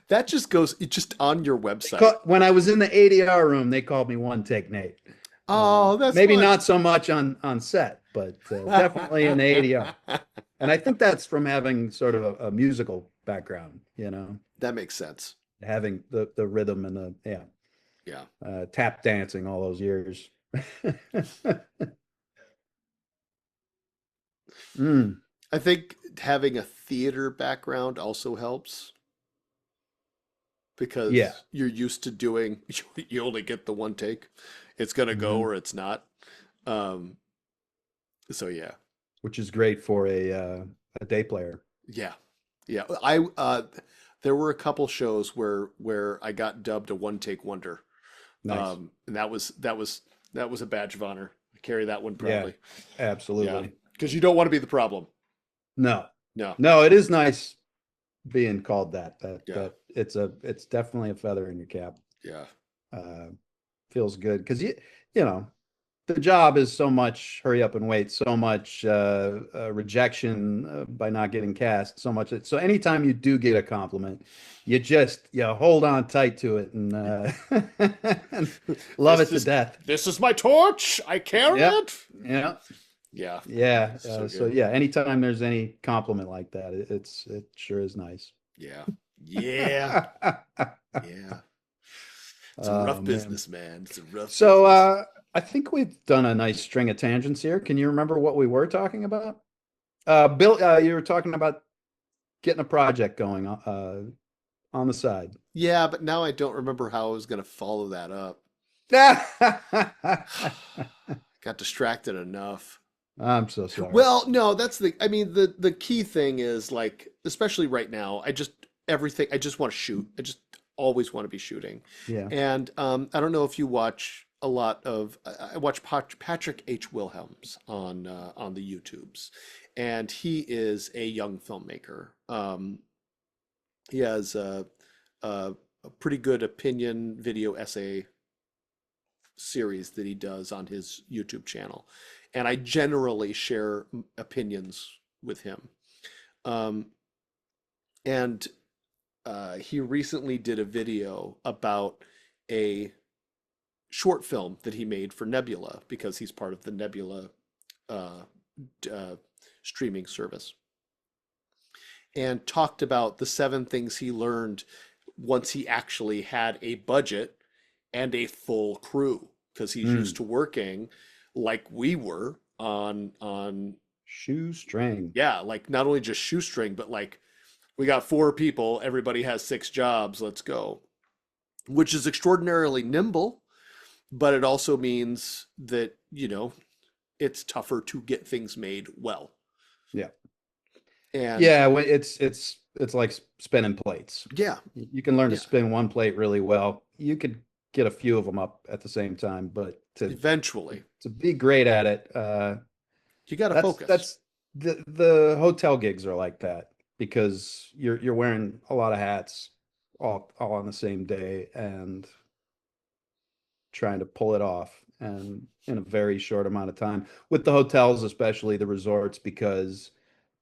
That just goes it's just on your website. When I was in the ADR room, they called me One Take Nate. Oh, that's Maybe fun. not so much on set, but definitely in the ADR. And I think that's from having sort of a musical background, That makes sense. having the rhythm and the Yeah. tap dancing all those years. Mm, I think having a theater background also helps yeah. because you're used to doing, you only get the one take. It's gonna go Mhm. or it's not. Um, so yeah. Which is great for a day player. Yeah. Yeah. There were a couple shows where I got dubbed a one take wonder. Nice. And that was a badge of honor. I carry that one Yeah, proudly. Yeah. absolutely. Because you don't want to be the problem. No, No. no, it is nice being called that. That Yeah. that it's definitely a feather in your cap. Yeah. Uh, feels good because you know the job is so much hurry up and wait, so much rejection by not getting cast, so much. So anytime you do get a compliment, you hold on tight to it and love This it to is death. this is my torch. I carry Yep. it. Yeah. Yeah. Yeah. So So good. yeah, anytime there's any compliment like that, it sure is nice. Yeah. Yeah. Yeah. It's a Oh rough man. business, man. It's a rough So business. I think we've done a nice string of tangents here. Can you remember what we were talking about? Bill, you were talking about getting a project going on the side. Yeah, but now I don't remember how I was going to follow that up. Got distracted enough. I'm so sorry. Well, no, that's I mean, the key thing is like, especially right now, I just want to shoot. I just always want to be shooting. Yeah. And I don't know if you watch a lot of, I watch Patrick H. Wilhelms on the YouTubes, and he is a young filmmaker. He has a pretty good opinion video essay series that he does on his YouTube channel. And I generally share opinions with him. Um, and he recently did a video about a short film that he made for Nebula because he's part of the Nebula uh, uh, streaming service, and talked about the 7 things he learned once he actually had a budget and a full crew because he's used Mm. to working like we were on Shoestring. yeah, like not only just shoestring, but like we got 4 people, everybody has 6 jobs, let's go. Which is extraordinarily nimble, but it also means that, it's tougher to get things made well. Yeah. And Yeah, it's like spinning plates. yeah, You can learn to yeah, spin one plate really well. You could get a few of them up at the same time, but eventually to be great at it, you got to that's focus. that's the hotel gigs are like that because you're wearing a lot of hats all on the same day and trying to pull it off and in a very short amount of time with the hotels, especially the resorts, because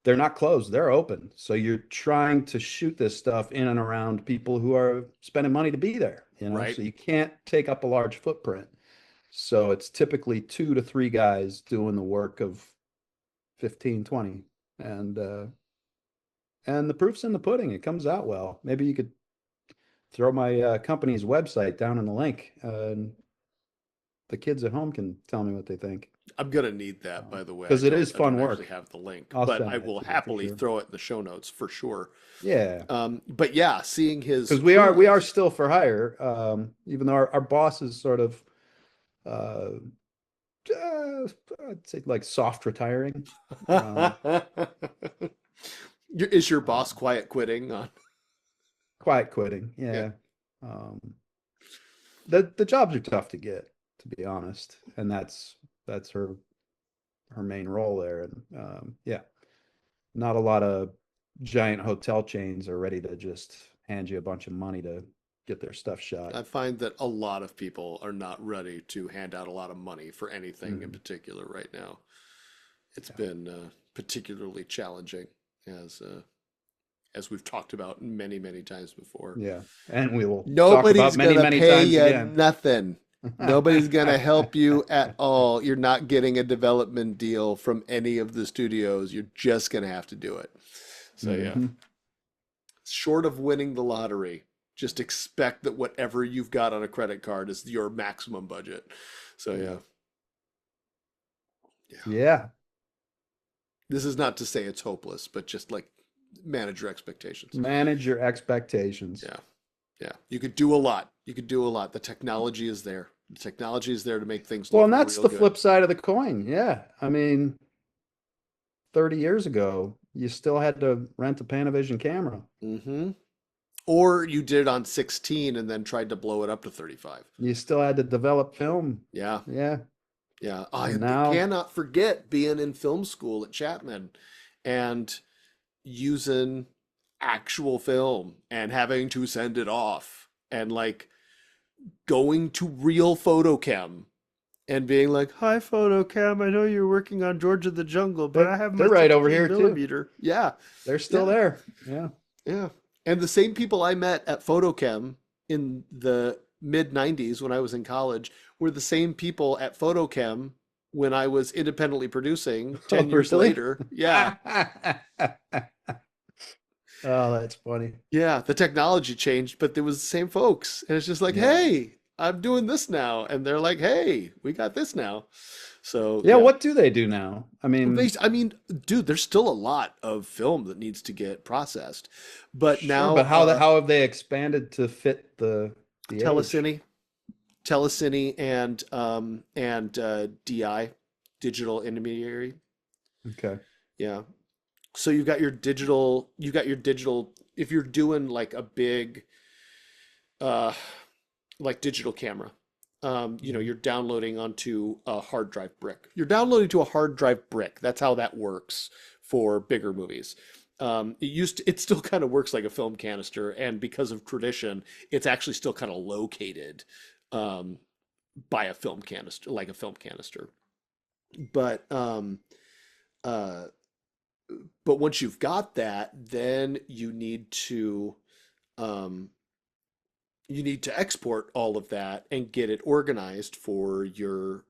they're not closed, they're open. So you're trying to shoot this stuff in and around people who are spending money to be there, Right. so you can't take up a large footprint. So it's typically 2 to 3 guys doing the work of 15, 20. And the proof's in the pudding. It comes out well. Maybe you could throw my company's website down in the link, and the kids at home can tell me what they think. I'm gonna need that, by the way. Because it is I fun don't actually work. have the link, I'll but send I that will to you for happily sure. throw it in the show notes for sure. Yeah, But yeah, seeing his because we are crews. still for hire, even though our boss is sort of uh, I'd say like soft retiring. Um, Is your boss um, quiet quitting on? quiet quitting. Yeah, Yeah. Um, the jobs are tough to get, to be honest, and that's her main role there. And yeah, not a lot of giant hotel chains are ready to just hand you a bunch of money to get their stuff shot. I find that a lot of people are not ready to hand out a lot of money for anything in Mhm. particular right now. It's Yeah. been particularly challenging as we've talked about many, many times before. Yeah, and we will talk about Nobody's many, gonna many pay times you again. nothing. Nobody's gonna help you at all. You're not getting a development deal from any of the studios. You're just gonna have to do it. So yeah, Mhm. short of winning the lottery, just expect that whatever you've got on a credit card is your maximum budget. So yeah, yeah. Yeah, This is not to say it's hopeless, but just like manage your expectations. manage your expectations. Yeah. Yeah. You could do a lot. You could do a lot. The technology is there. The technology is there to make things Well, look and that's real the good. flip side of the coin. Yeah, I mean, 30 years ago, you still had to rent a Panavision camera. Hmm. Or you did it on 16 and then tried to blow it up to 35. You still had to develop film. Yeah. Yeah, Yeah. and I now, cannot forget being in film school at Chapman and using actual film and having to send it off and like going to real photochem and being like, "Hi, Photocam. I know you're working on George of the Jungle, but I have my They're right over 16 here too. millimeter." Yeah, They're still yeah, there. Yeah. yeah. And the same people I met at Photochem in the mid 90s when I was in college were the same people at Photochem when I was independently producing Oh, 10 years really? later. Yeah. Oh, that's funny. Yeah, the technology changed, but it was the same folks. And it's just like, Yeah. "Hey, I'm doing this now." And they're like, "Hey, we got this now." So, Yeah, yeah. what do they do now? I mean, I mean, dude, there's still a lot of film that needs to get processed. But sure, now, but how have they expanded to fit the age? telecine, telecine and DI, digital intermediary. Okay. Yeah. So you've got your digital if you're doing like a big uh like digital camera. Mhm. You're downloading onto a hard drive brick. You're downloading to a hard drive brick. That's how that works for bigger movies. It still kind of works like a film canister, and because of tradition, it's actually still kind of located um, by a film canister, like a film canister. But uh, but once you've got that, then um, you need to export all of that and get it organized for your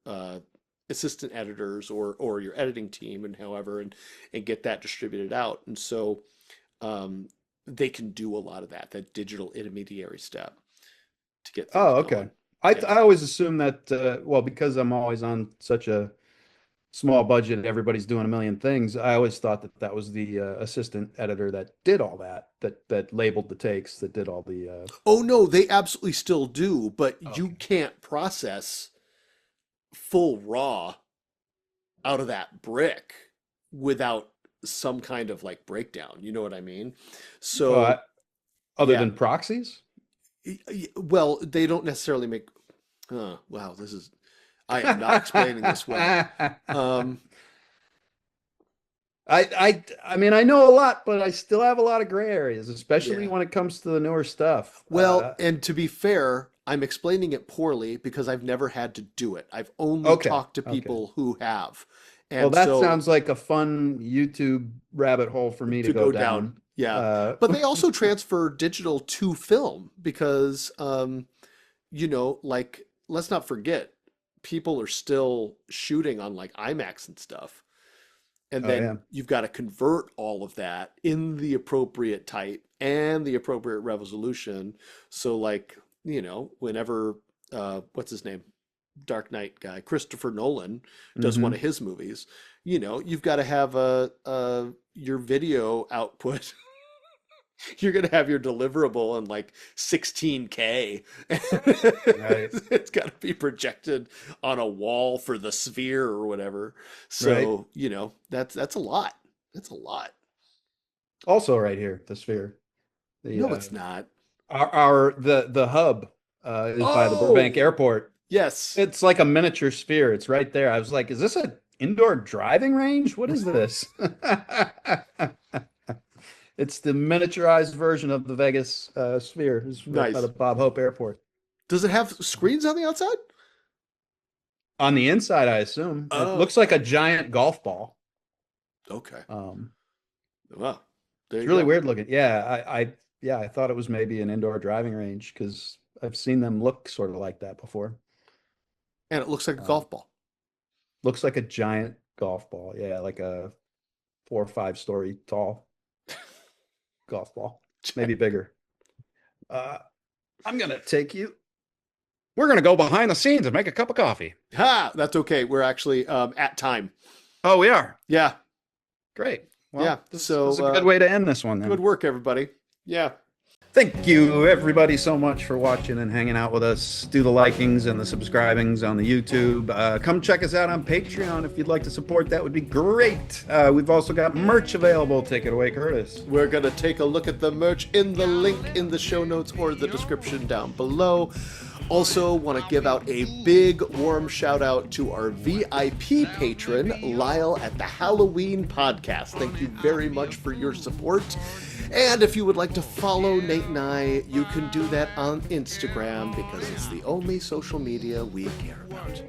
assistant editors or your editing team and however and get that distributed out. And so um, they can do a lot of that digital intermediary step to get things Oh, okay. going. Yeah. I always assume that well, because I'm always on such a small budget, everybody's doing a million things. I always thought that that was the assistant editor that did all that, that labeled the takes, that did all the Oh no, they absolutely still do, but you Okay. can't process full raw out of that brick without some kind of like breakdown. You know what I mean? Uh, So, other yeah. than proxies. Well, they don't necessarily make. Wow, I am not explaining this well. Um, I mean, I know a lot, but I still have a lot of gray areas, especially yeah. when it comes to the newer stuff. Well, and to be fair, I'm explaining it poorly because I've never had to do it. I've only Okay, talked to okay. people who have. Well, And that so sounds like a fun YouTube rabbit hole for me to to go go down, down. yeah. Uh, But they also transfer digital to film because like let's not forget, people are still shooting on like IMAX and stuff. And oh then yeah. you've got to convert all of that in the appropriate type and the appropriate resolution. So like, whenever what's his name? Dark Knight guy, Christopher Nolan does one of Hmm. his movies, you've got to have your video output. You're gonna have your deliverable in like 16K. Right, It's got to be projected on a wall for the sphere or whatever. right. So, that's a lot. That's a lot. Also, right here, the sphere. The No, it's not. the hub is by the Burbank Oh, Airport. yes. It's like a miniature sphere. It's right there. I was like, is this an indoor driving range? What is this? It's the miniaturized version of the Vegas sphere. It's right by Nice. the Bob Hope Airport. Does it have screens on the outside? On the inside, I assume. It Oh, looks like a giant golf ball. okay. Um, Well, there it's you really go. weird looking. Yeah, I thought it was maybe an indoor driving range because I've seen them look sort of like that before. And it looks like a Uh, golf ball. looks like a giant golf ball. Yeah, like a 4 or 5 story tall golf ball, maybe bigger. Uh, I'm gonna take you. We're gonna go behind the scenes and make a cup of coffee. Ha! That's okay. We're actually at time. Oh, we are. Yeah. Great. Yeah. Well, this is So a good way to end this one good then. work, everybody. Yeah. Thank you, everybody, so much for watching and hanging out with us. Do the likings and the subscribings on the YouTube. Come check us out on Patreon if you'd like to support. That would be great. We've also got merch available. Take it away, Curtis. We're going to take a look at the merch in the link in the show notes or the description down below. Also, want to give out a big warm shout out to our VIP patron, Lyle at the Halloween Podcast. Thank you very much for your support. And if you would like to follow Nate and I, you can do that on Instagram because it's the only social media we care about.